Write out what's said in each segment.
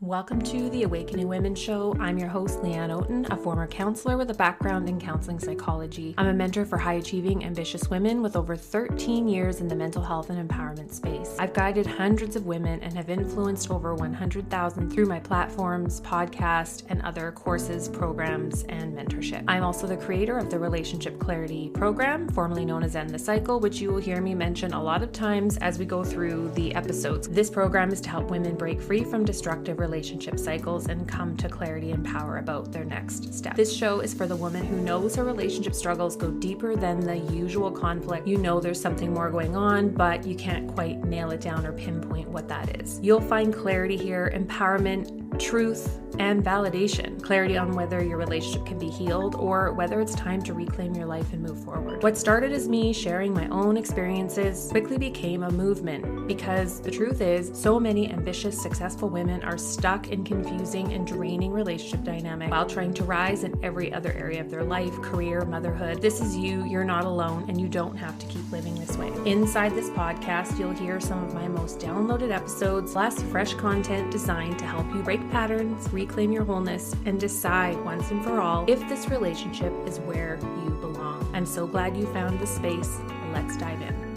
Welcome to the Awakening Women Show. I'm your host, Leanne Oaten, a former counselor with a background in counseling psychology. I'm a mentor for high-achieving, ambitious women with over 13 years in the mental health and empowerment space. I've guided hundreds of women and have influenced over 100,000 through my platforms, podcast, and other courses, programs, and mentorship. I'm also the creator of the Relationship Clarity program, formerly known as End the Cycle, which you will hear me mention a lot of times as we go through the episodes. This program is to help women break free from destructive relationship cycles and come to clarity and power about their next step. This show is for the woman who knows her relationship struggles go deeper than the usual conflict. You know there's something more going on, but you can't quite nail it down or pinpoint what that is. You'll find clarity here, empowerment, truth, and validation. Clarity on whether your relationship can be healed or whether it's time to reclaim your life and move forward. What started as me sharing my own experiences quickly became a movement because the truth is, so many ambitious, successful women are stuck in confusing and draining relationship dynamics while trying to rise in every other area of their life, career, motherhood. This is you, you're not alone, and you don't have to keep living this way. Inside this podcast, you'll hear some of my most downloaded episodes, plus fresh content designed to help you break patterns, reclaim your wholeness, and decide once and for all if this relationship is where you belong. I'm so glad you found this space. Let's dive in.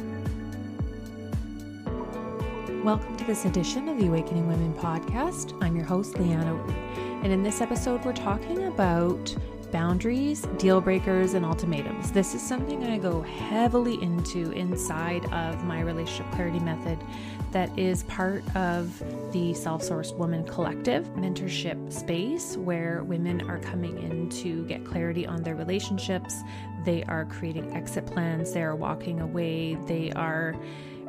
Welcome to this edition of the Awakening Women podcast. I'm your host, Leanne Oaten, and in this episode, we're talking about boundaries, deal breakers, and ultimatums. This is something I go heavily into inside of my relationship clarity method that is part of the Self-Sourced Woman Collective mentorship space where women are coming in to get clarity on their relationships. They are creating exit plans. They are walking away. They are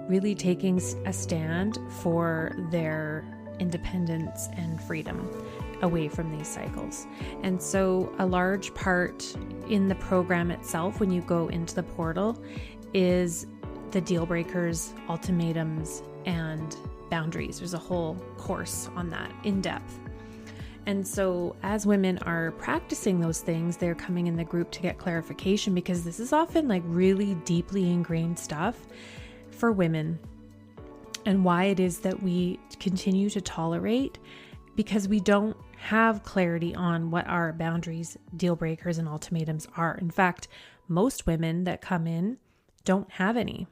really taking a stand for their independence and freedom away from these cycles. And so a large part in the program itself, when you go into the portal, is the deal breakers, ultimatums, and boundaries. There's a whole course on that in depth. And so as women are practicing those things, they're coming in the group to get clarification because this is often like really deeply ingrained stuff for women and why it is that we continue to tolerate because we don't have clarity on what our boundaries, deal breakers, and ultimatums are. In fact, most women that come in don't have any,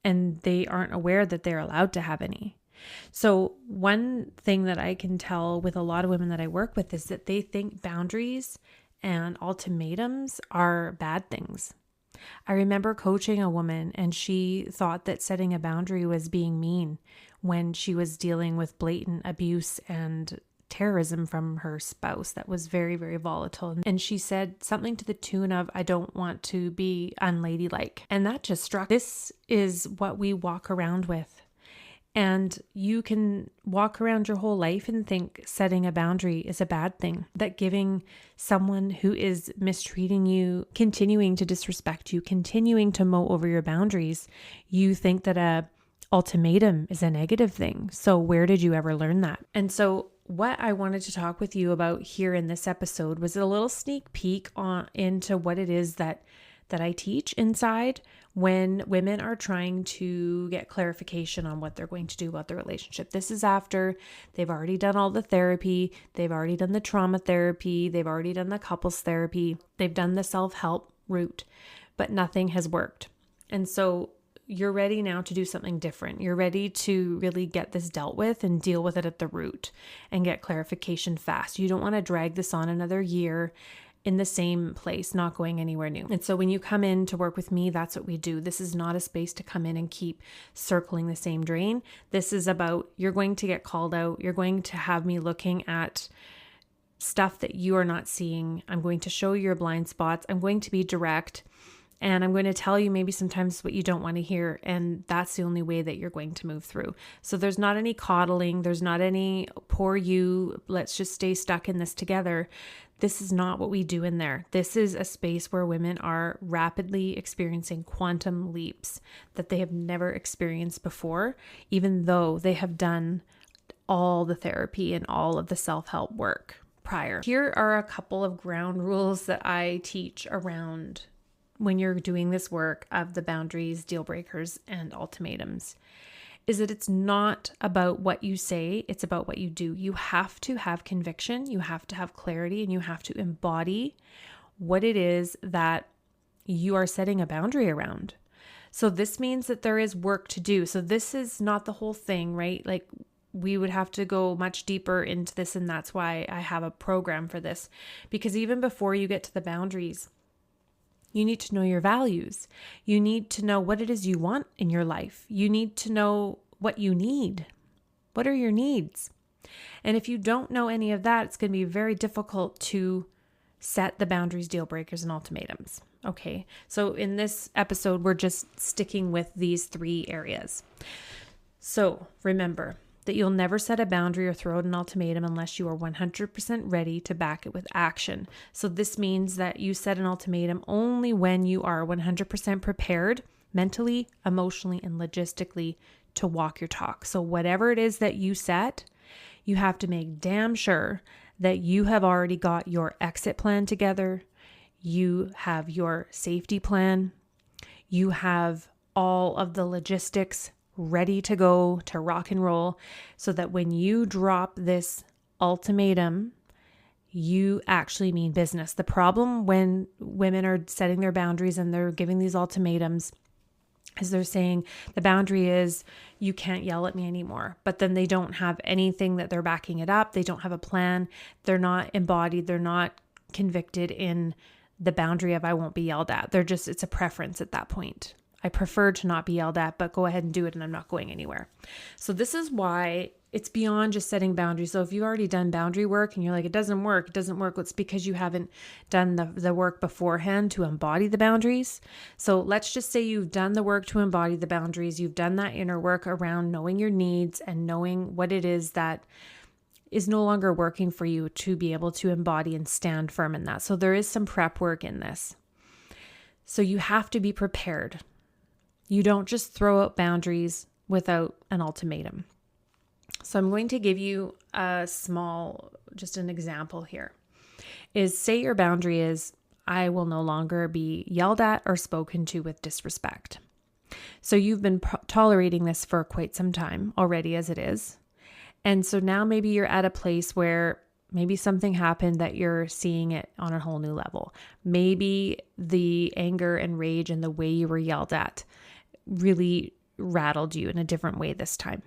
and they aren't aware that they're allowed to have any. So one thing that I can tell with a lot of women that I work with is that they think boundaries and ultimatums are bad things. I remember coaching a woman and she thought that setting a boundary was being mean when she was dealing with blatant abuse and terrorism from her spouse that was very, very volatile. And she said something to the tune of, I don't want to be unladylike. And that just struck. This is what we walk around with. And you can walk around your whole life and think setting a boundary is a bad thing, that giving someone who is mistreating you, continuing to disrespect you, continuing to mow over your boundaries, you think that a ultimatum is a negative thing. So where did you ever learn that? And so what I wanted to talk with you about here in this episode was a little sneak peek into what it is that I teach inside when women are trying to get clarification on what they're going to do about the relationship. This is after they've already done all the therapy, they've already done the trauma therapy, they've already done the couples therapy, they've done the self-help route, but nothing has worked. And so you're ready now to do something different. You're ready to really get this dealt with and deal with it at the root and get clarification fast. You don't want to drag this on another year in the same place, not going anywhere new. And so when you come in to work with me, that's what we do. This is not a space to come in and keep circling the same drain. This is about, you're going to get called out. You're going to have me looking at stuff that you are not seeing. I'm going to show you your blind spots. I'm going to be direct. And I'm going to tell you maybe sometimes what you don't want to hear. And that's the only way that you're going to move through. So there's not any coddling. There's not any poor you. Let's just stay stuck in this together. This is not what we do in there. This is a space where women are rapidly experiencing quantum leaps that they have never experienced before, even though they have done all the therapy and all of the self-help work prior. Here are a couple of ground rules that I teach around when you're doing this work of the boundaries, deal breakers, and ultimatums. is that it's not about what you say, it's about what you do. You have to have conviction, you have to have clarity, and you have to embody what it is that you are setting a boundary around. So this means that there is work to do. So this is not the whole thing, right? Like, we would have to go much deeper into this, and that's why I have a program for this. Because even before you get to the boundaries, you need to know your values. You need to know what it is you want in your life. You need to know what you need. What are your needs? And if you don't know any of that, it's going to be very difficult to set the boundaries, deal breakers, and ultimatums. Okay, so in this episode, we're just sticking with these 3 areas. So remember that you'll never set a boundary or throw out an ultimatum unless you are 100% ready to back it with action. So this means that you set an ultimatum only when you are 100% prepared mentally, emotionally, and logistically to walk your talk. So whatever it is that you set, you have to make damn sure that you have already got your exit plan together. You have your safety plan. You have all of the logistics ready to go, to rock and roll, so that when you drop this ultimatum, you actually mean business. The problem when women are setting their boundaries and they're giving these ultimatums is they're saying the boundary is you can't yell at me anymore, but then they don't have anything that they're backing it up. They don't have a plan. They're not embodied. They're not convicted in the boundary of I won't be yelled at. It's a preference at that point. I prefer to not be yelled at, but go ahead and do it and I'm not going anywhere. So this is why it's beyond just setting boundaries. So if you've already done boundary work and you're like, it doesn't work, it's because you haven't done the work beforehand to embody the boundaries. So let's just say you've done the work to embody the boundaries. You've done that inner work around knowing your needs and knowing what it is that is no longer working for you to be able to embody and stand firm in that. So there is some prep work in this. So you have to be prepared. You don't just throw out boundaries without an ultimatum. So I'm going to give you just an example here. Say your boundary is, I will no longer be yelled at or spoken to with disrespect. So you've been tolerating this for quite some time already as it is. And so now maybe you're at a place where maybe something happened that you're seeing it on a whole new level. Maybe the anger and rage and the way you were yelled at really rattled you in a different way this time.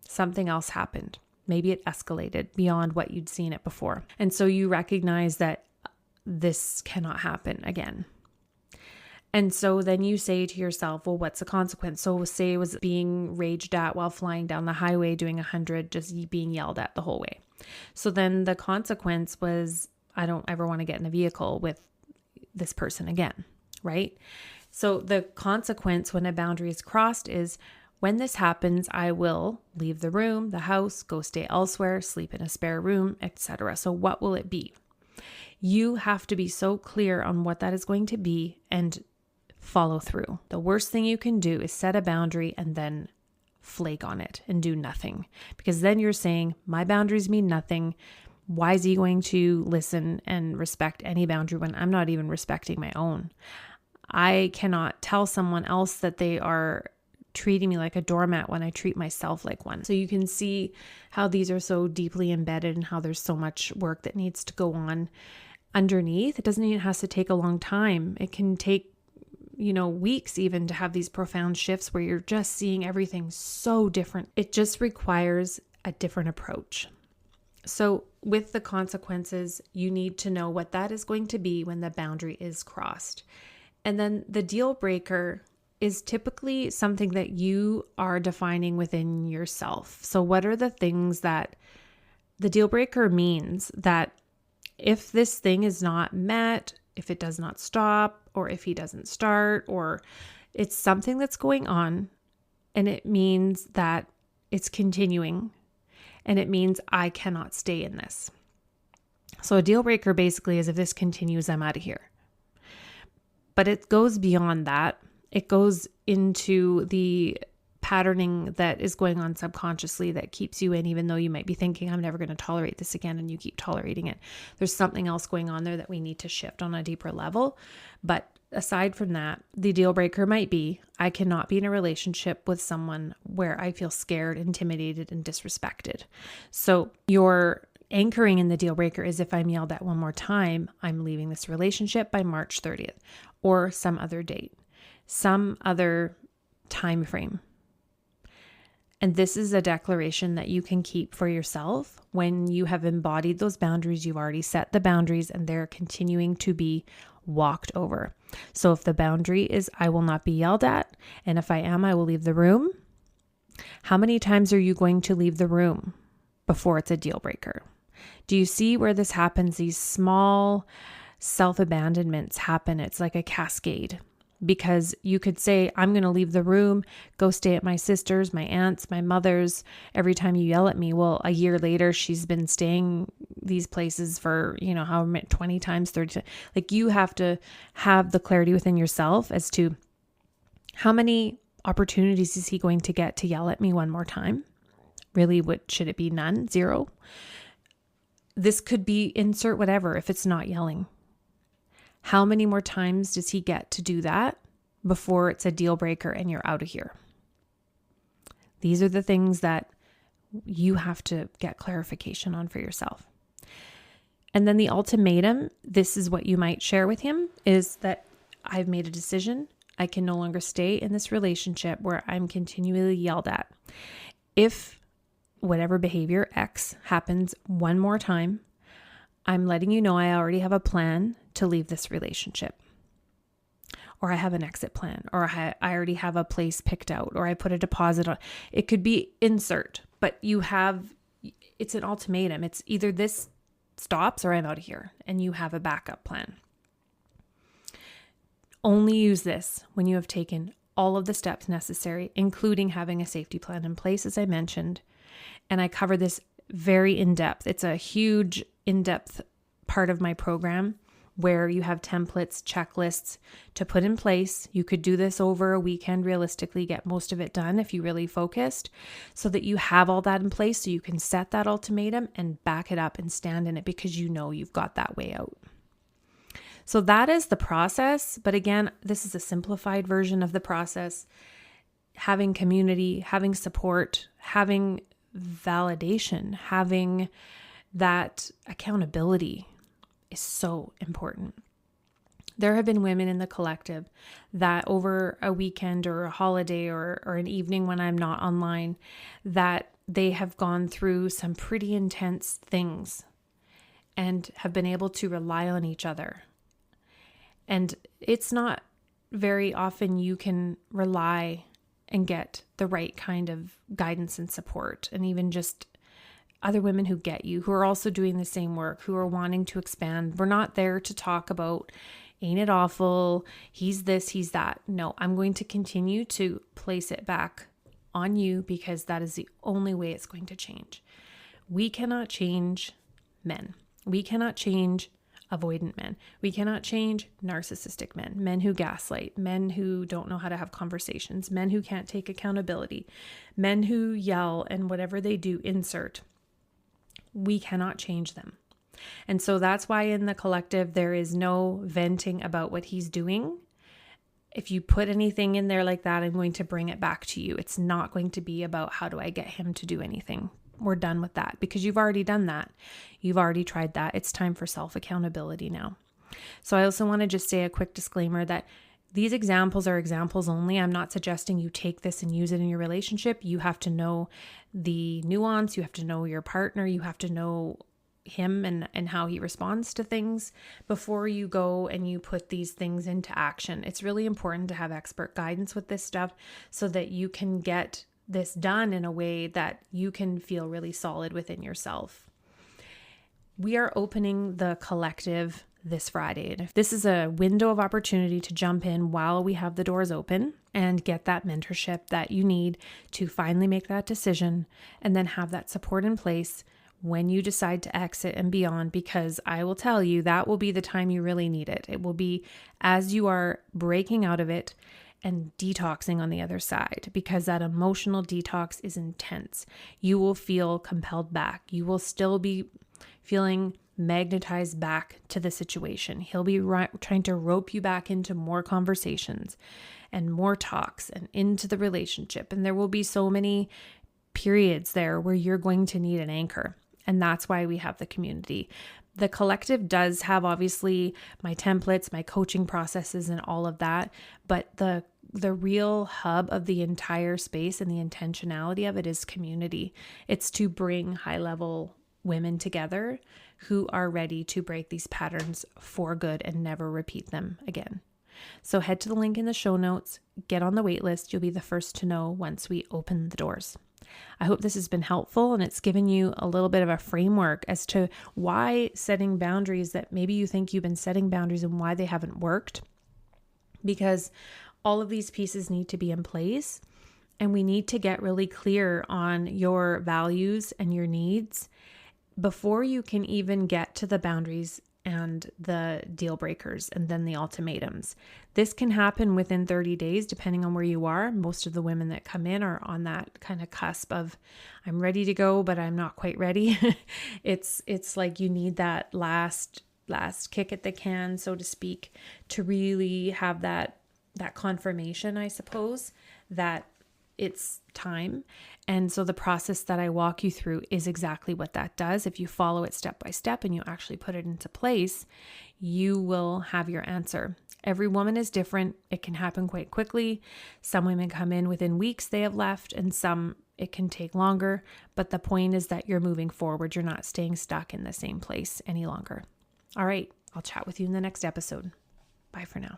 Something else happened. Maybe it escalated beyond what you'd seen it before. And so you recognize that this cannot happen again. And so then you say to yourself, well, what's the consequence? So say it was being raged at while flying down the highway doing 100, just being yelled at the whole way. So then the consequence was, I don't ever want to get in a vehicle with this person again, right? So the consequence when a boundary is crossed is, when this happens, I will leave the room, the house, go stay elsewhere, sleep in a spare room, etc. So what will it be? You have to be so clear on what that is going to be and follow through. The worst thing you can do is set a boundary and then flake on it and do nothing, because then you're saying my boundaries mean nothing. Why is he going to listen and respect any boundary when I'm not even respecting my own? I cannot tell someone else that they are treating me like a doormat when I treat myself like one. So you can see how these are so deeply embedded and how there's so much work that needs to go on underneath. It doesn't even have to take a long time. It can take, weeks even to have these profound shifts where you're just seeing everything so different. It just requires a different approach. So with the consequences, you need to know what that is going to be when the boundary is crossed. And then the deal breaker is typically something that you are defining within yourself. So what are the things that the deal breaker means? That if this thing is not met, if it does not stop, or if he doesn't start, or it's something that's going on, and it means that it's continuing, and it means I cannot stay in this. So a deal breaker basically is, if this continues, I'm out of here. But it goes beyond that. It goes into the patterning that is going on subconsciously that keeps you in, even though you might be thinking, I'm never going to tolerate this again, and you keep tolerating it. There's something else going on there that we need to shift on a deeper level. But aside from that, the deal breaker might be, I cannot be in a relationship with someone where I feel scared, intimidated, and disrespected. So your anchoring in the deal breaker is, if I'm yelled at one more time, I'm leaving this relationship by March 30th or some other date, some other time frame. And this is a declaration that you can keep for yourself when you have embodied those boundaries. You've already set the boundaries and they're continuing to be walked over. So if the boundary is, I will not be yelled at, and if I am, I will leave the room. How many times are you going to leave the room before it's a deal breaker? Do you see where this happens? These small self-abandonments happen. It's like a cascade. Because you could say, I'm going to leave the room, go stay at my sister's, my aunt's, my mother's, every time you yell at me. Well, a year later, she's been staying these places for, how 20 times, 30 times. Like, you have to have the clarity within yourself as to how many opportunities is he going to get to yell at me one more time? Really, what should it be? None? Zero? This could be insert whatever if it's not yelling. How many more times does he get to do that before it's a deal breaker and you're out of here? These are the things that you have to get clarification on for yourself. And then the ultimatum, this is what you might share with him, is that I've made a decision. I can no longer stay in this relationship where I'm continually yelled at. If whatever behavior X happens one more time, I'm letting you know I already have a plan to leave this relationship, or I have an exit plan, or I already have a place picked out, or I put a deposit on. It could be insert, but it's an ultimatum. It's either this stops or I'm out of here, and you have a backup plan. Only use this when you have taken all of the steps necessary, including having a safety plan in place, as I mentioned. And I cover this very in-depth. It's a huge in-depth part of my program where you have templates, checklists to put in place. You could do this over a weekend, realistically, get most of it done if you really focused, so that you have all that in place so you can set that ultimatum and back it up and stand in it because you know you've got that way out. So that is the process. But again, this is a simplified version of the process. Having community, having support, having validation, having that accountability is so important. There have been women in the collective that over a weekend or a holiday or an evening when I'm not online, that they have gone through some pretty intense things and have been able to rely on each other. And it's not very often you can rely and get the right kind of guidance and support, and even just other women who get you, who are also doing the same work, who are wanting to expand. We're not there to talk about, ain't it awful? He's this, he's that. No, I'm going to continue to place it back on you because that is the only way it's going to change. We cannot change men. We cannot change avoidant men. We cannot change narcissistic men, men who gaslight, men who don't know how to have conversations, men who can't take accountability, men who yell and whatever they do, insert. We cannot change them. And so that's why in the collective, there is no venting about what he's doing. If you put anything in there like that, I'm going to bring it back to you. It's not going to be about how do I get him to do anything. We're done with that because you've already done that. You've already tried that. It's time for self-accountability now. So I also want to just say a quick disclaimer that these examples are examples only. I'm not suggesting you take this and use it in your relationship. You have to know the nuance. You have to know your partner. You have to know him and how he responds to things before you go and you put these things into action. It's really important to have expert guidance with this stuff so that you can get this done in a way that you can feel really solid within yourself. We are opening the collective this Friday. And if this is a window of opportunity to jump in while we have the doors open and get that mentorship that you need to finally make that decision and then have that support in place when you decide to exit and beyond, because I will tell you that will be the time you really need it. It will be as you are breaking out of it and detoxing on the other side, because that emotional detox is intense. You will feel compelled back. You will still be feeling magnetized back to the situation. He'll be trying to rope you back into more conversations and more talks and into the relationship. And there will be so many periods there where you're going to need an anchor. And that's why we have the community. The collective does have obviously my templates, my coaching processes and all of that, but the real hub of the entire space and the intentionality of it is community. It's to bring high-level women together who are ready to break these patterns for good and never repeat them again. So head to the link in the show notes, get on the wait list. You'll be the first to know once we open the doors. I hope this has been helpful and it's given you a little bit of a framework as to why setting boundaries, that maybe you think you've been setting boundaries and why they haven't worked. Because all of these pieces need to be in place and we need to get really clear on your values and your needs before you can even get to the boundaries and the deal breakers and then the ultimatums. This can happen within 30 days, depending on where you are. Most of the women that come in are on that kind of cusp of, I'm ready to go, but I'm not quite ready. It's like you need that last kick at the can, so to speak, to really have that confirmation, I suppose, that it's time. And so the process that I walk you through is exactly what that does. If you follow it step by step and you actually put it into place, you will have your answer. Every woman is different. It can happen quite quickly. Some women come in within weeks, they have left, and some it can take longer. But the point is that you're moving forward. You're not staying stuck in the same place any longer. All right, I'll chat with you in the next episode. Bye for now.